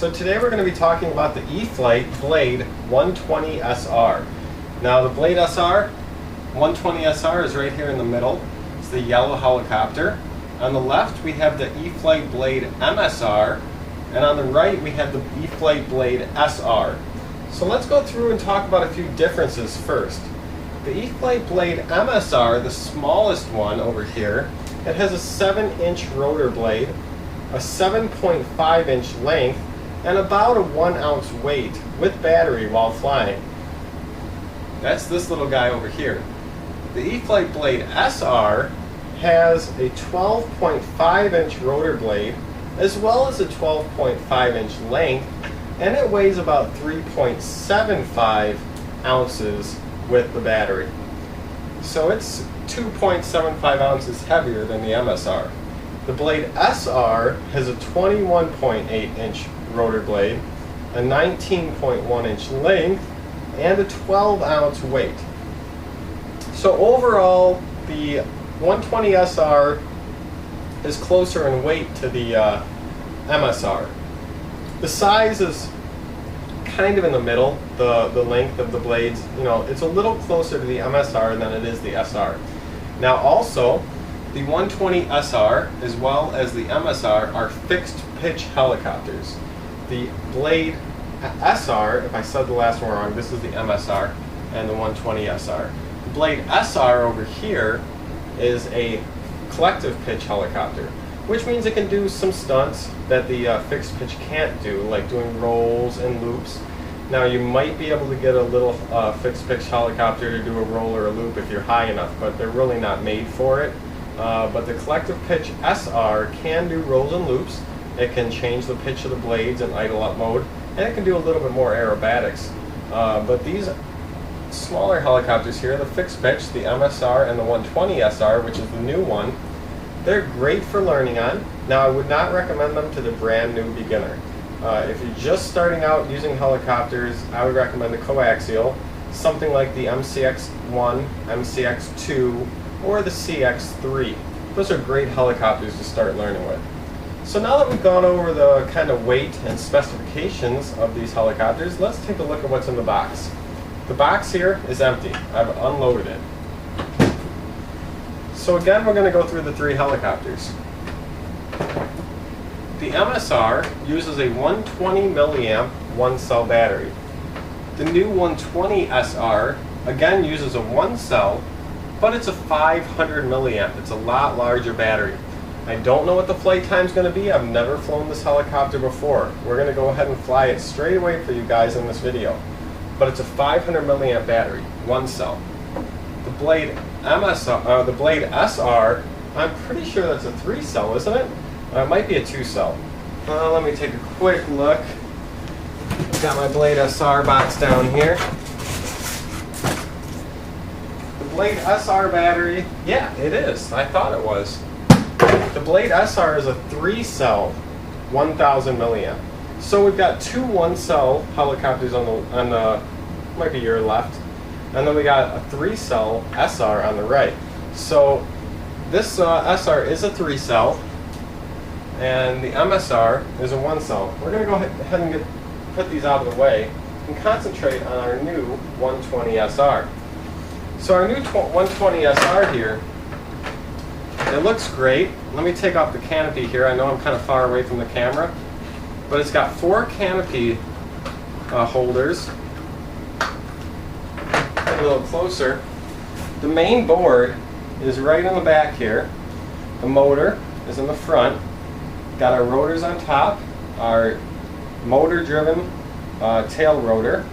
So today we're going to be talking about the E-flite Blade 120 SR. Now the Blade SR, 120 SR is right here in the middle. It's the yellow helicopter. On the left we have the E-flite Blade MSR, and on the right we have the E-flite Blade SR. So let's go through and talk about a few differences first. The E-flite Blade MSR, the smallest one over here, it has a 7-inch rotor blade, a 7.5-inch length, and about a 1-ounce weight with battery while flying. That's this little guy over here. The E-flite Blade SR has a 12.5-inch rotor blade as well as a 12.5-inch length, and it weighs about 3.75 ounces with the battery. So it's 2.75 ounces heavier than the MSR. The Blade SR has a 21.8-inch rotor blade, a 19.1-inch length, and a 12-ounce weight. So overall, the 120 SR is closer in weight to the MSR. The size is kind of in the middle, the length of the blades. You know, it's a little closer to the MSR than it is the SR. Now also, the 120 SR as well as the MSR are fixed pitch helicopters. The Blade SR, if I said the last one wrong, this is the MSR and the 120 SR. The Blade SR over here is a collective pitch helicopter, which means it can do some stunts that the fixed pitch can't do, like doing rolls and loops. Now you might be able to get a little fixed pitch helicopter to do a roll or a loop if you're high enough, but they're really not made for it. But the collective pitch SR can do rolls and loops. It can change the pitch of the blades in idle up mode, and it can do a little bit more aerobatics. But these smaller helicopters here, the fixed pitch, the MSR and the 120 SR, which is the new one, they're great for learning on. Now I would not recommend them to the brand new beginner. If you're just starting out using helicopters, I would recommend the coaxial, something like the MCX-1, MCX-2, or the CX-3. Those are great helicopters to start learning with. So now that we've gone over the kind of weight and specifications of these helicopters, let's take a look at what's in the box. The box here is empty. I've unloaded it. So again, we're going to go through the three helicopters. The MSR uses a 120 milliamp 1-cell battery. The new 120 SR again uses a 1-cell, but it's a 500 milliamp. It's a lot larger battery. I don't know what the flight time is going to be. I've never flown this helicopter before. We're going to go ahead and fly it straight away for you guys in this video. But it's a 500 milliamp battery, 1-cell. The Blade MSR, the Blade SR, I'm pretty sure that's a 3-cell, isn't it? It might be a 2-cell. Let me take a quick look. Got my Blade SR box down here. The Blade SR battery, yeah, it is. I thought it was. The Blade SR is a 3-cell, 1000 milliamp. So we've got two 1-cell helicopters on the might be your left, and then we got a 3-cell SR on the right. So this SR is a 3-cell, and the MSR is a 1-cell. We're going to go ahead and put these out of the way and concentrate on our new 120 SR. So our new 120 SR here, it looks great. Let me take off the canopy here. I know I'm kind of far away from the camera, but it's got 4 canopy holders. Get a little closer. The main board is right in the back here. The motor is in the front. Got our rotors on top, our motor-driven tail rotor,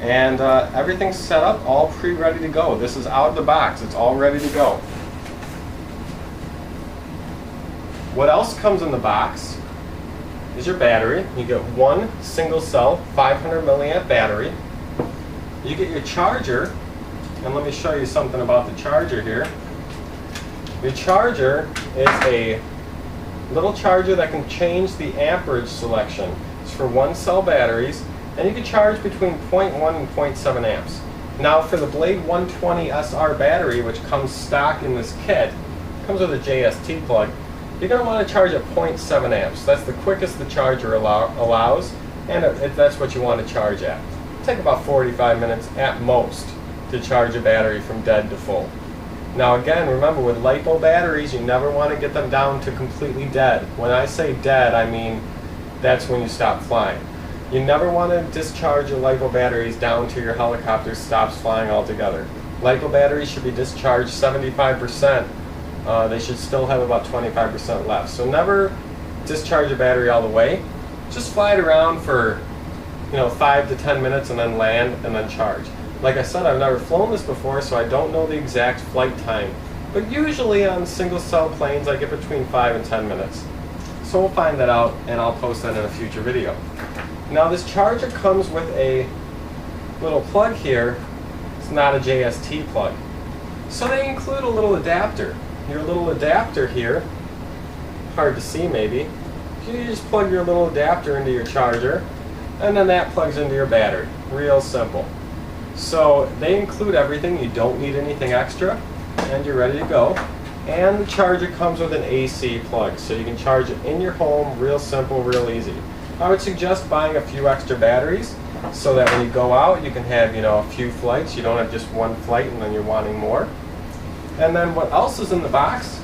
and everything's set up, all pre-ready to go. This is out of the box. It's all ready to go. What else comes in the box is your battery. You get one single cell 500 milliamp battery. You get your charger, and let me show you something about the charger here. Your charger is a little charger that can change the amperage selection. It's for 1-cell batteries, and you can charge between 0.1 and 0.7 amps. Now for the Blade 120 SR battery, which comes stock in this kit, comes with a JST plug. you're going to want to charge at 0.7 amps. That's the quickest the charger allows, and that's what you want to charge at. It'll take about 45 minutes at most to charge a battery from dead to full. Now again, remember with LiPo batteries, you never want to get them down to completely dead. When I say dead, I mean that's when you stop flying. You never want to discharge your LiPo batteries down to your helicopter stops flying altogether. LiPo batteries should be discharged 75%. They should still have about 25% left. So never discharge a battery all the way. Just fly it around for 5 to 10 minutes and then land and then charge. Like I said, I've never flown this before, so I don't know the exact flight time. But usually on single cell planes, I get between 5 and 10 minutes. So we'll find that out, and I'll post that in a future video. Now this charger comes with a little plug here. It's not a JST plug. So they include a little adapter. Your little adapter here, hard to see maybe, you just plug your little adapter into your charger, and then that plugs into your battery. Real simple. So they include everything. You don't need anything extra, and you're ready to go. And the charger comes with an AC plug, so you can charge it in your home. Real simple, real easy. I would suggest buying a few extra batteries so that when you go out you can have a few flights. You don't have just one flight and then you're wanting more. And then what else is in the box?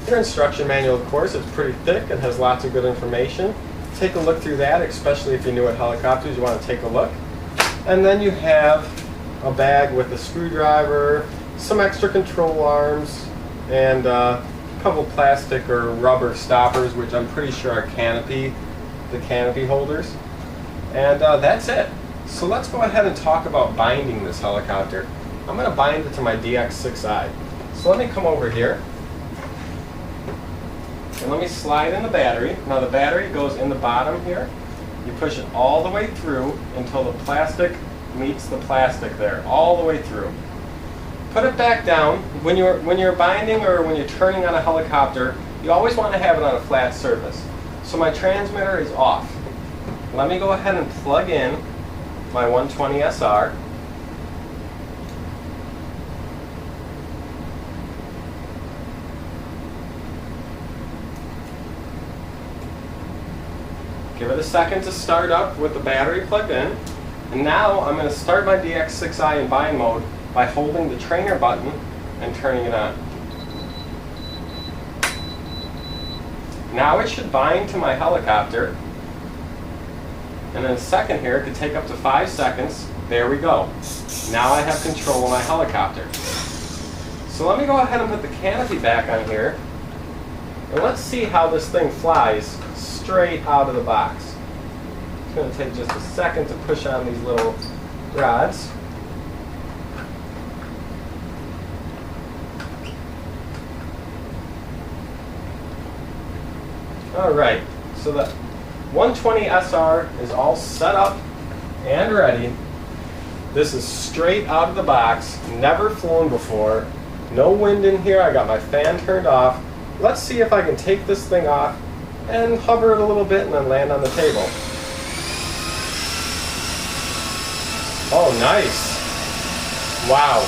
Your instruction manual, of course. It's pretty thick and has lots of good information. Take a look through that, especially if you're new at helicopters. You want to take a look. And then you have a bag with a screwdriver, some extra control arms, and a couple plastic or rubber stoppers, which I'm pretty sure are the canopy holders. And that's it. So let's go ahead and talk about binding this helicopter. I'm going to bind it to my DX6i. So let me come over here and let me slide in the battery. Now the battery goes in the bottom here. You push it all the way through until the plastic meets the plastic there, all the way through. Put it back down. When you're binding or when you're turning on a helicopter, you always want to have it on a flat surface. So my transmitter is off. Let me go ahead and plug in my 120 SR. Give it a second to start up with the battery plugged in. And now I'm going to start my DX6i in bind mode by holding the trainer button and turning it on. Now it should bind to my helicopter. And in a second here, it could take up to 5 seconds. There we go. Now I have control of my helicopter. So let me go ahead and put the canopy back on here. And let's see how this thing flies straight out of the box. It's going to take just a second to push on these little rods. Alright, so the 120 SR is all set up and ready. This is straight out of the box, never flown before. No wind in here, I got my fan turned off. Let's see if I can take this thing off and hover it a little bit and then land on the table. Oh, nice. Wow.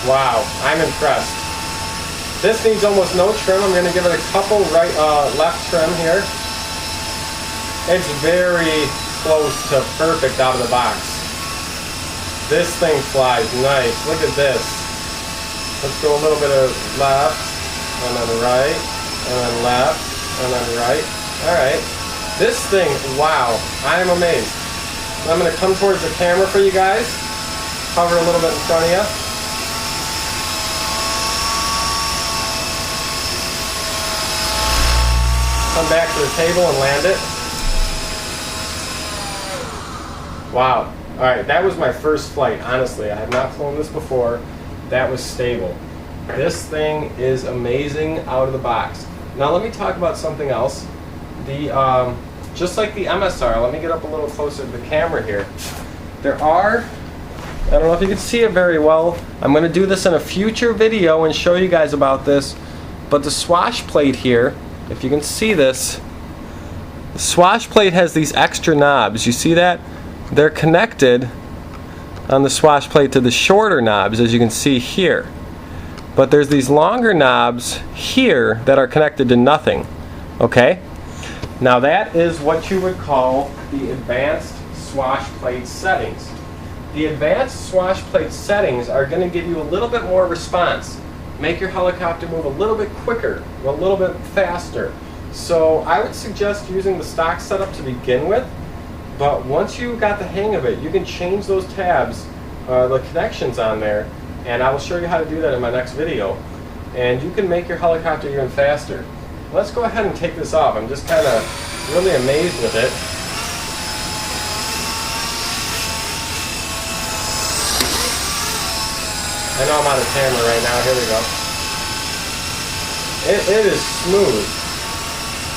Wow, I'm impressed. This needs almost no trim. I'm going to give it a couple left trim here. It's very close to perfect out of the box. This thing flies nice. Look at this. Let's go a little bit of left, and then right, and then left, and then right. Alright. This thing, wow, I am amazed. I'm going to come towards the camera for you guys. Hover a little bit in front of you. Come back to the table and land it. Wow. Alright, that was my first flight, honestly. I have not flown this before. That was stable. This thing is amazing out of the box. Now let me talk about something else. Just like the MSR, let me get up a little closer to the camera here. There are, I don't know if you can see it very well. I'm going to do this in a future video and show you guys about this. But the Swashplate here, if you can see this, the Swashplate has these extra knobs. You see that? They're connected on the Swashplate to the shorter knobs, as you can see here. but there's these longer knobs here that are connected to nothing. Okay? Now that is what you would call the advanced Swashplate settings. The advanced Swashplate settings are going to give you a little bit more response. Make your helicopter move a little bit quicker, a little bit faster. So I would suggest using the stock setup to begin with, but once you got the hang of it, you can change those tabs, the connections on there, and I will show you how to do that in my next video. And you can make your helicopter even faster. Let's go ahead and take this off. I'm just kind of really amazed with it. I know I'm on the camera right now. Here we go. It is smooth.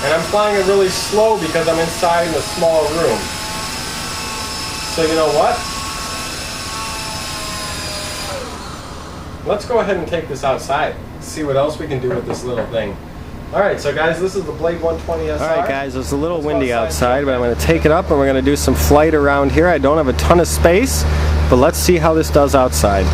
And I'm flying it really slow because I'm inside in a small room. So you know what? Let's go ahead and take this outside. See what else we can do with this little thing. Alright, so guys, this is the Blade 120 SR. Alright guys, it's a little windy outside, but I'm going to take it up and we're going to do some flight around here. I don't have a ton of space, but let's see how this does outside.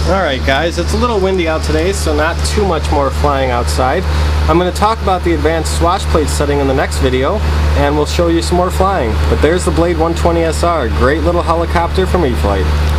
Alright guys, it's a little windy out today, so not too much more flying outside. I'm going to talk about the advanced Swashplate setting in the next video, and we'll show you some more flying. But there's the Blade 120 SR, great little helicopter from E-flite.